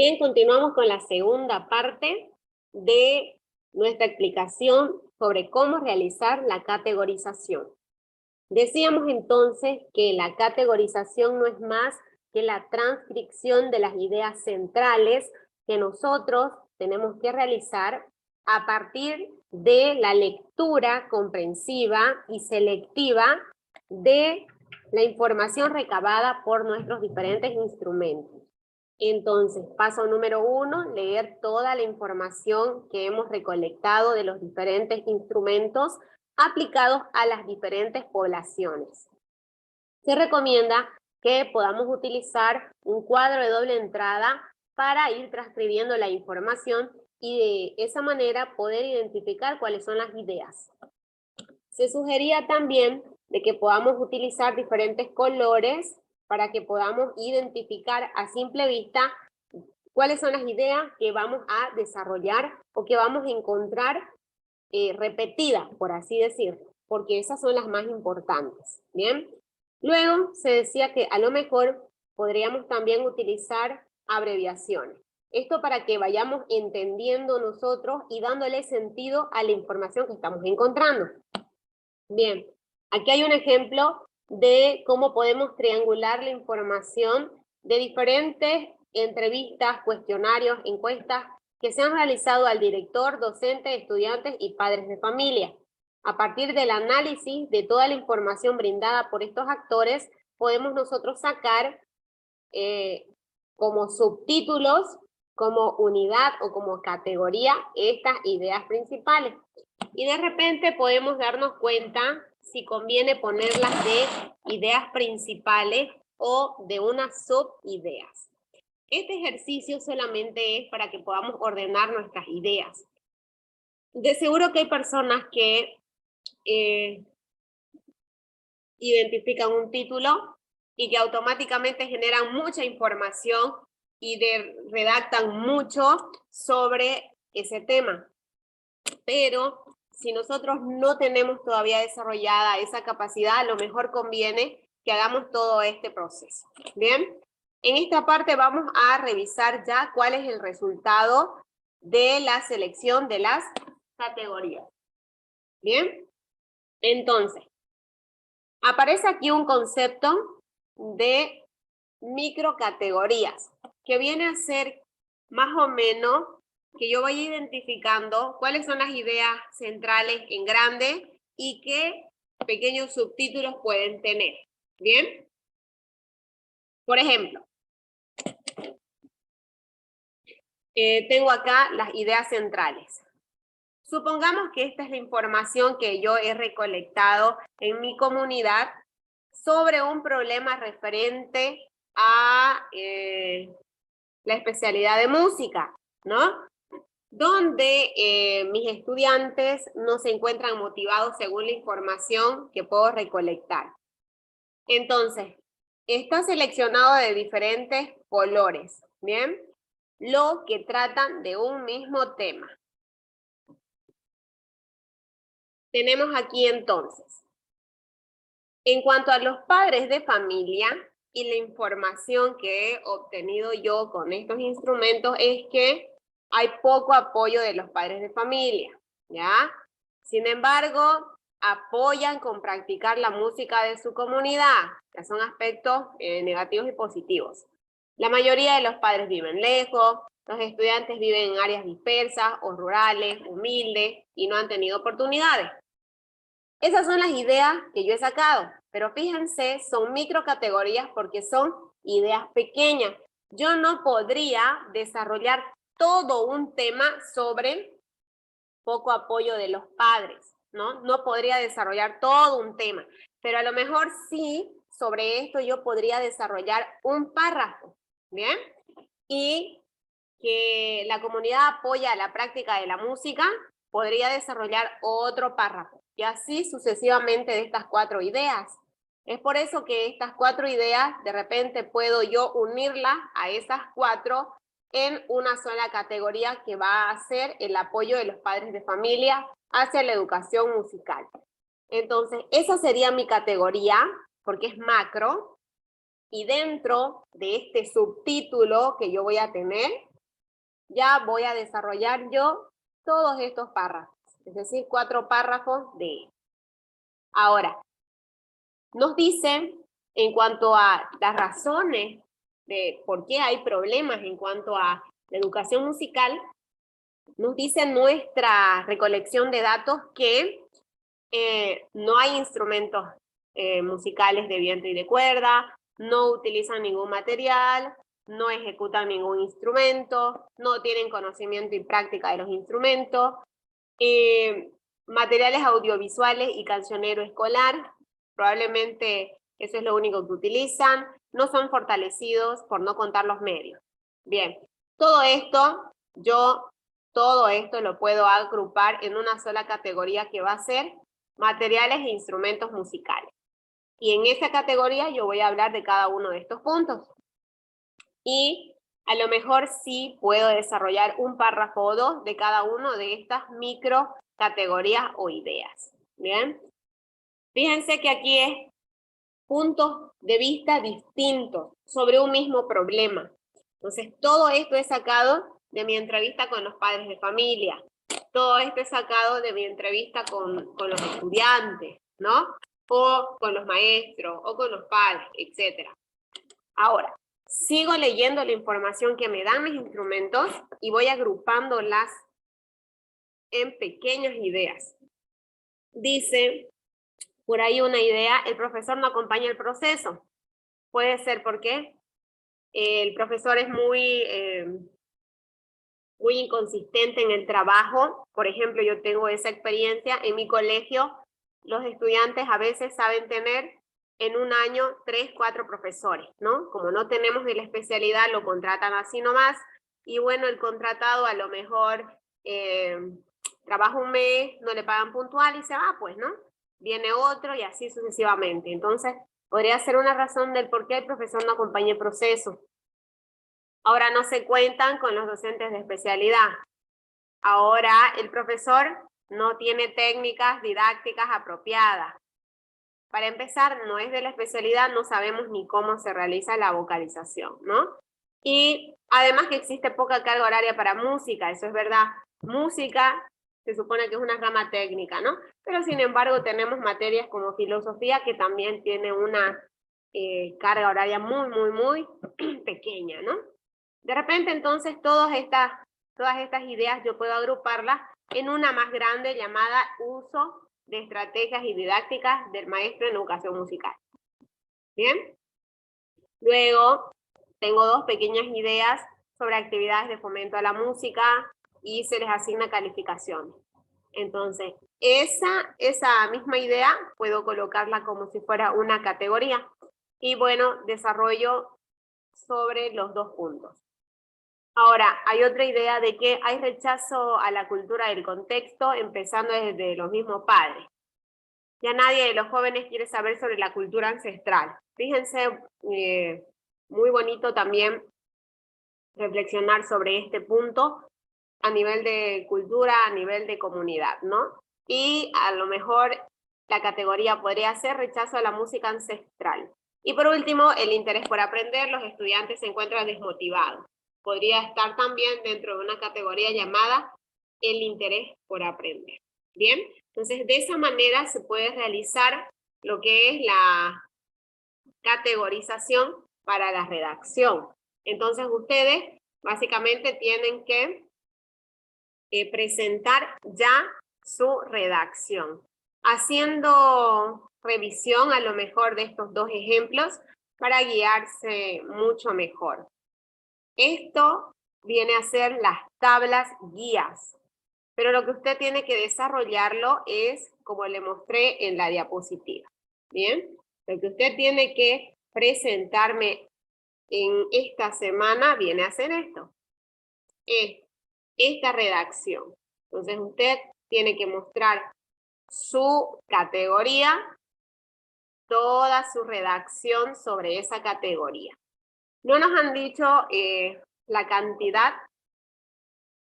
Bien, continuamos con la segunda parte de nuestra explicación sobre cómo realizar la categorización. Decíamos entonces que la categorización no es más que la transcripción de las ideas centrales que nosotros tenemos que realizar a partir de la lectura comprensiva y selectiva de la información recabada por nuestros diferentes instrumentos. Entonces, paso número 1, leer toda la información que hemos recolectado de los diferentes instrumentos aplicados a las diferentes poblaciones. Se recomienda que podamos utilizar un cuadro de doble entrada para ir transcribiendo la información y de esa manera poder identificar cuáles son las ideas. Se sugería también de que podamos utilizar diferentes colores para que podamos identificar a simple vista cuáles son las ideas que vamos a desarrollar o que vamos a encontrar repetidas, por así decirlo, porque esas son las más importantes. Bien, luego se decía que a lo mejor podríamos también utilizar abreviaciones. Esto para que vayamos entendiendo nosotros y dándole sentido a la información que estamos encontrando. Bien, aquí hay un ejemplo de cómo podemos triangular la información de diferentes entrevistas, cuestionarios, encuestas que se han realizado al director, docente, estudiantes y padres de familia. A partir del análisis de toda la información brindada por estos actores, podemos nosotros sacar como subtítulos, como unidad o como categoría estas ideas principales. Y de repente podemos darnos cuenta si conviene ponerlas de ideas principales o de unas subideas. Este ejercicio solamente es para que podamos ordenar nuestras ideas. De seguro que hay personas que identifican un título y que automáticamente generan mucha información y redactan mucho sobre ese tema. Pero si nosotros no tenemos todavía desarrollada esa capacidad, a lo mejor conviene que hagamos todo este proceso. Bien, en esta parte vamos a revisar ya cuál es el resultado de la selección de las categorías. Bien, entonces, aparece aquí un concepto de microcategorías, que viene a ser más o menos que yo voy identificando cuáles son las ideas centrales en grande y qué pequeños subtítulos pueden tener. ¿Bien? Por ejemplo, tengo acá las ideas centrales. Supongamos que esta es la información que yo he recolectado en mi comunidad sobre un problema referente a la especialidad de música, ¿no? Donde mis estudiantes no se encuentran motivados según la información que puedo recolectar. Entonces, está seleccionado de diferentes colores, ¿bien? Lo que tratan de un mismo tema. Tenemos aquí entonces, en cuanto a los padres de familia y la información que he obtenido yo con estos instrumentos es que hay poco apoyo de los padres de familia, ¿ya? Sin embargo, apoyan con practicar la música de su comunidad, que son aspectos negativos y positivos. La mayoría de los padres viven lejos, los estudiantes viven en áreas dispersas o rurales, humildes, y no han tenido oportunidades. Esas son las ideas que yo he sacado, pero fíjense, son microcategorías porque son ideas pequeñas. Yo no podría desarrollar todo un tema sobre poco apoyo de los padres, ¿no? No podría desarrollar todo un tema, pero a lo mejor sí, sobre esto yo podría desarrollar un párrafo, ¿bien? Y que la comunidad apoya la práctica de la música, podría desarrollar otro párrafo, y así sucesivamente de estas 4 ideas. Es por eso que estas 4 ideas, de repente puedo yo unirlas a esas 4 en una sola categoría que va a ser el apoyo de los padres de familia hacia la educación musical. Entonces, esa sería mi categoría, porque es macro, y dentro de este subtítulo que yo voy a tener, ya voy a desarrollar yo todos estos párrafos, es decir, 4 párrafos de. Ahora, nos dice en cuanto a las razones de por qué hay problemas en cuanto a la educación musical, nos dice nuestra recolección de datos que no hay instrumentos musicales de viento y de cuerda, no utilizan ningún material, no ejecutan ningún instrumento, no tienen conocimiento y práctica de los instrumentos, materiales audiovisuales y cancionero escolar, probablemente eso es lo único que utilizan, no son fortalecidos por no contar los medios. Bien, todo esto lo puedo agrupar en una sola categoría que va a ser materiales e instrumentos musicales. Y en esa categoría yo voy a hablar de cada uno de estos puntos. Y a lo mejor sí puedo desarrollar un párrafo o dos de cada uno de estas micro categorías o ideas. Bien. Fíjense que aquí es puntos de vista distintos sobre un mismo problema. Entonces, todo esto es sacado de mi entrevista con los padres de familia. Todo esto es sacado de mi entrevista con los estudiantes, ¿no? O con los maestros, o con los padres, etc. Ahora, sigo leyendo la información que me dan mis instrumentos y voy agrupándolas en pequeñas ideas. Dice, por ahí una idea, el profesor no acompaña el proceso. Puede ser porque el profesor es muy inconsistente en el trabajo. Por ejemplo, yo tengo esa experiencia en mi colegio. Los estudiantes a veces saben tener en un año 3, 4 profesores, ¿no? Como no tenemos de la especialidad, lo contratan así nomás. Y bueno, el contratado a lo mejor trabaja un mes, no le pagan puntual y se va, pues, ¿no? Viene otro y así sucesivamente. Entonces, podría ser una razón del por qué el profesor no acompaña el proceso. Ahora no se cuentan con los docentes de especialidad. Ahora el profesor no tiene técnicas didácticas apropiadas. Para empezar, no es de la especialidad, no sabemos ni cómo se realiza la vocalización, ¿no? Y además que existe poca carga horaria para música, eso es verdad. Música se supone que es una rama técnica, ¿no? Pero sin embargo tenemos materias como filosofía que también tiene una carga horaria muy pequeña, ¿no? De repente, entonces, todas estas ideas yo puedo agruparlas en una más grande llamada uso de estrategias y didácticas del maestro en educación musical. ¿Bien? Luego, tengo 2 pequeñas ideas sobre actividades de fomento a la música y se les asigna calificación. Entonces, esa misma idea puedo colocarla como si fuera una categoría. Y bueno, desarrollo sobre los 2 puntos. Ahora, hay otra idea de que hay rechazo a la cultura del contexto, empezando desde los mismos padres. Ya nadie de los jóvenes quiere saber sobre la cultura ancestral. Fíjense, muy bonito también reflexionar sobre este punto a nivel de cultura, a nivel de comunidad, ¿no? Y a lo mejor la categoría podría ser rechazo a la música ancestral. Y por último, el interés por aprender, los estudiantes se encuentran desmotivados. Podría estar también dentro de una categoría llamada el interés por aprender. Bien, entonces de esa manera se puede realizar lo que es la categorización para la redacción. Entonces ustedes básicamente tienen que presentar ya su redacción, haciendo revisión a lo mejor de estos 2 ejemplos para guiarse mucho mejor. Esto viene a ser las tablas guías, pero lo que usted tiene que desarrollarlo es como le mostré en la diapositiva. Bien, lo que usted tiene que presentarme en esta semana viene a ser esto, esta redacción. Entonces usted tiene que mostrar su categoría, toda su redacción sobre esa categoría. No nos han dicho la cantidad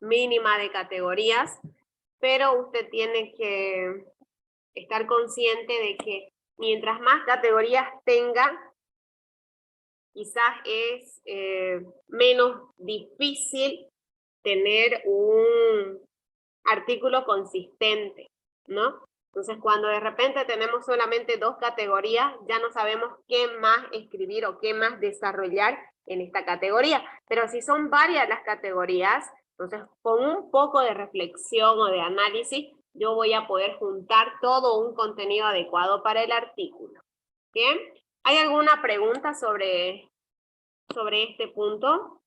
mínima de categorías, pero usted tiene que estar consciente de que mientras más categorías tenga, quizás es menos difícil tener un artículo consistente, ¿no? Entonces, cuando de repente tenemos solamente 2 categorías, ya no sabemos qué más escribir o qué más desarrollar en esta categoría. Pero si son varias las categorías, entonces con un poco de reflexión o de análisis, yo voy a poder juntar todo un contenido adecuado para el artículo. ¿Bien? ¿Hay alguna pregunta sobre este punto?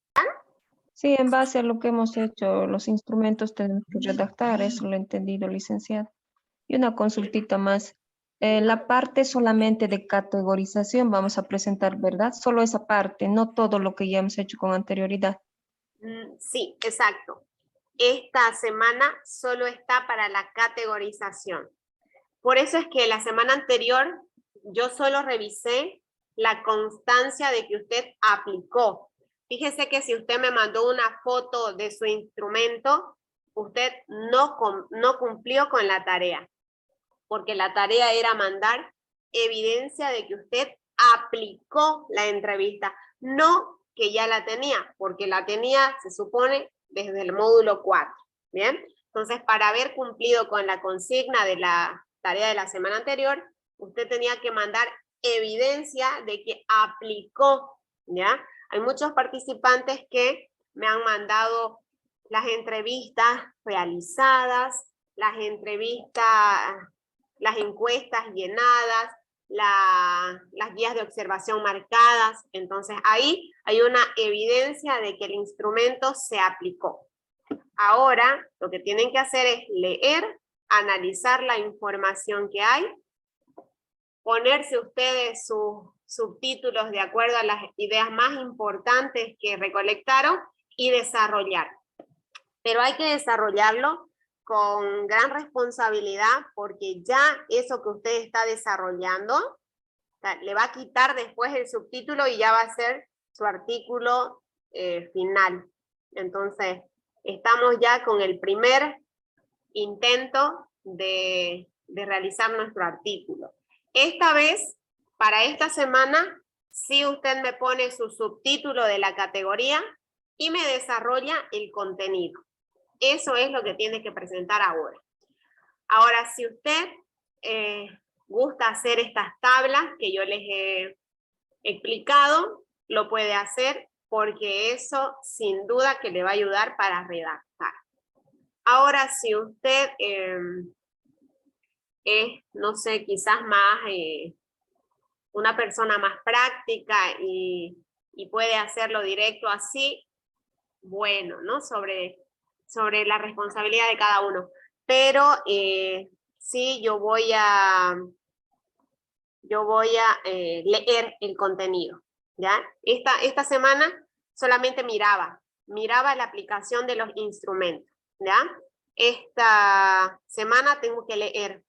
Sí, en base a lo que hemos hecho, los instrumentos tenemos que redactar, eso lo he entendido, licenciada. Y una consultita más. La parte solamente de categorización vamos a presentar, ¿verdad? Solo esa parte, no todo lo que ya hemos hecho con anterioridad. Sí, exacto. Esta semana solo está para la categorización. Por eso es que la semana anterior yo solo revisé la constancia de que usted aplicó. Fíjese que si usted me mandó una foto de su instrumento, usted no cumplió con la tarea, porque la tarea era mandar evidencia de que usted aplicó la entrevista, no que ya la tenía, porque la tenía, se supone, desde el módulo 4. ¿Bien? Entonces, para haber cumplido con la consigna de la tarea de la semana anterior, usted tenía que mandar evidencia de que aplicó, ¿ya? Hay muchos participantes que me han mandado las entrevistas realizadas, las encuestas llenadas, las guías de observación marcadas. Entonces ahí hay una evidencia de que el instrumento se aplicó. Ahora lo que tienen que hacer es leer, analizar la información que hay, ponerse ustedes sus subtítulos de acuerdo a las ideas más importantes que recolectaron y desarrollar. Pero hay que desarrollarlo con gran responsabilidad, porque ya eso que usted está desarrollando, o sea, le va a quitar después el subtítulo y ya va a ser su artículo final. Entonces, estamos ya con el primer intento de realizar nuestro artículo. Esta vez, para esta semana, sí usted me pone su subtítulo de la categoría y me desarrolla el contenido. Eso es lo que tiene que presentar ahora. Ahora, si usted gusta hacer estas tablas que yo les he explicado, lo puede hacer, porque eso sin duda que le va a ayudar para redactar. Ahora, si usted es, no sé, quizás más una persona más práctica y puede hacerlo directo así, bueno, ¿no? Sobre la responsabilidad de cada uno. Pero sí, yo voy a leer el contenido, ¿ya? Esta semana solamente miraba la aplicación de los instrumentos, ¿ya? Esta semana tengo que leer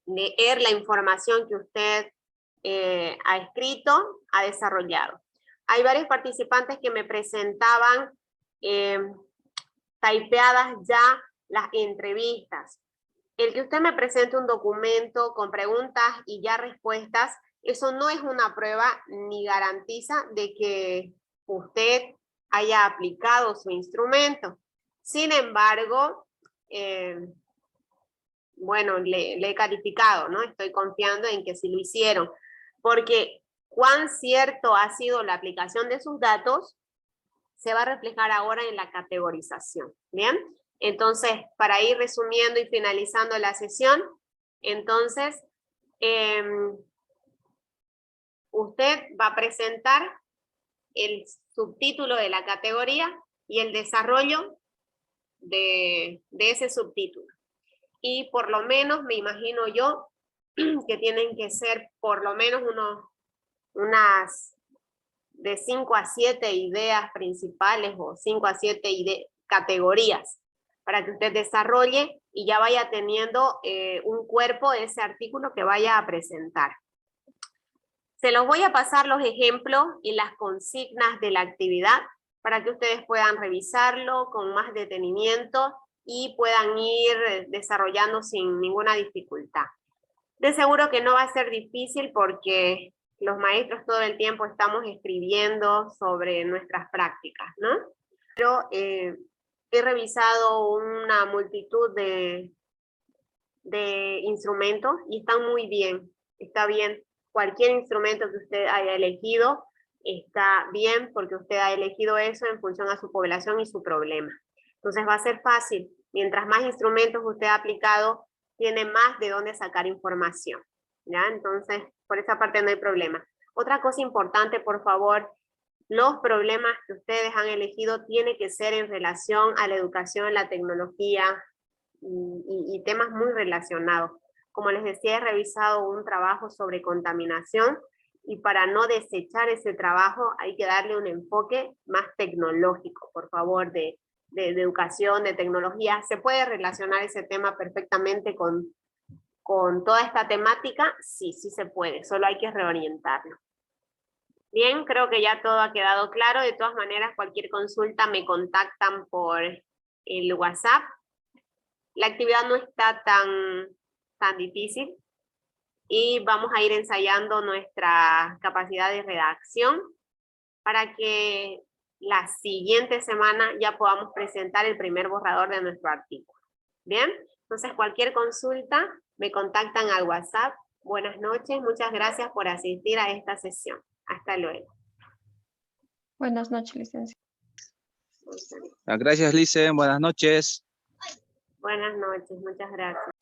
la información que usted ha escrito, ha desarrollado. Hay varios participantes que me presentaban typeadas ya las entrevistas. El que usted me presente un documento con preguntas y ya respuestas, eso no es una prueba ni garantiza de que usted haya aplicado su instrumento. Sin embargo, bueno, le he calificado, ¿no? Estoy confiando en que sí lo hicieron, porque cuán cierto ha sido la aplicación de sus datos se va a reflejar ahora en la categorización, ¿bien? Entonces, para ir resumiendo y finalizando la sesión, entonces, usted va a presentar el subtítulo de la categoría y el desarrollo de ese subtítulo. Y por lo menos, me imagino yo, que tienen que ser por lo menos unas de 5 a 7 ideas principales o 5 a 7 categorías para que usted desarrolle y ya vaya teniendo un cuerpo de ese artículo que vaya a presentar. Se los voy a pasar los ejemplos y las consignas de la actividad para que ustedes puedan revisarlo con más detenimiento y puedan ir desarrollando sin ninguna dificultad. De seguro que no va a ser difícil, porque los maestros todo el tiempo estamos escribiendo sobre nuestras prácticas, ¿no? Pero he revisado una multitud de instrumentos y están muy bien, está bien. Cualquier instrumento que usted haya elegido está bien porque usted ha elegido eso en función a su población y su problema. Entonces va a ser fácil. Mientras más instrumentos usted ha aplicado, tiene más de dónde sacar información. ¿Ya? Entonces, por esa parte no hay problema. Otra cosa importante, por favor, los problemas que ustedes han elegido tienen que ser en relación a la educación, la tecnología y temas muy relacionados. Como les decía, he revisado un trabajo sobre contaminación y para no desechar ese trabajo hay que darle un enfoque más tecnológico, por favor, de educación, de tecnología. Se puede relacionar ese tema perfectamente con toda esta temática, sí, sí se puede, solo hay que reorientarlo. Bien, creo que ya todo ha quedado claro. De todas maneras, cualquier consulta me contactan por el WhatsApp. La actividad no está tan difícil y vamos a ir ensayando nuestra capacidad de redacción para que la siguiente semana ya podamos presentar el primer borrador de nuestro artículo. Bien, entonces cualquier consulta me contactan al WhatsApp. Buenas noches, muchas gracias por asistir a esta sesión. Hasta luego. Buenas noches, licenciada. Gracias, Lice. Buenas noches. Buenas noches, muchas gracias.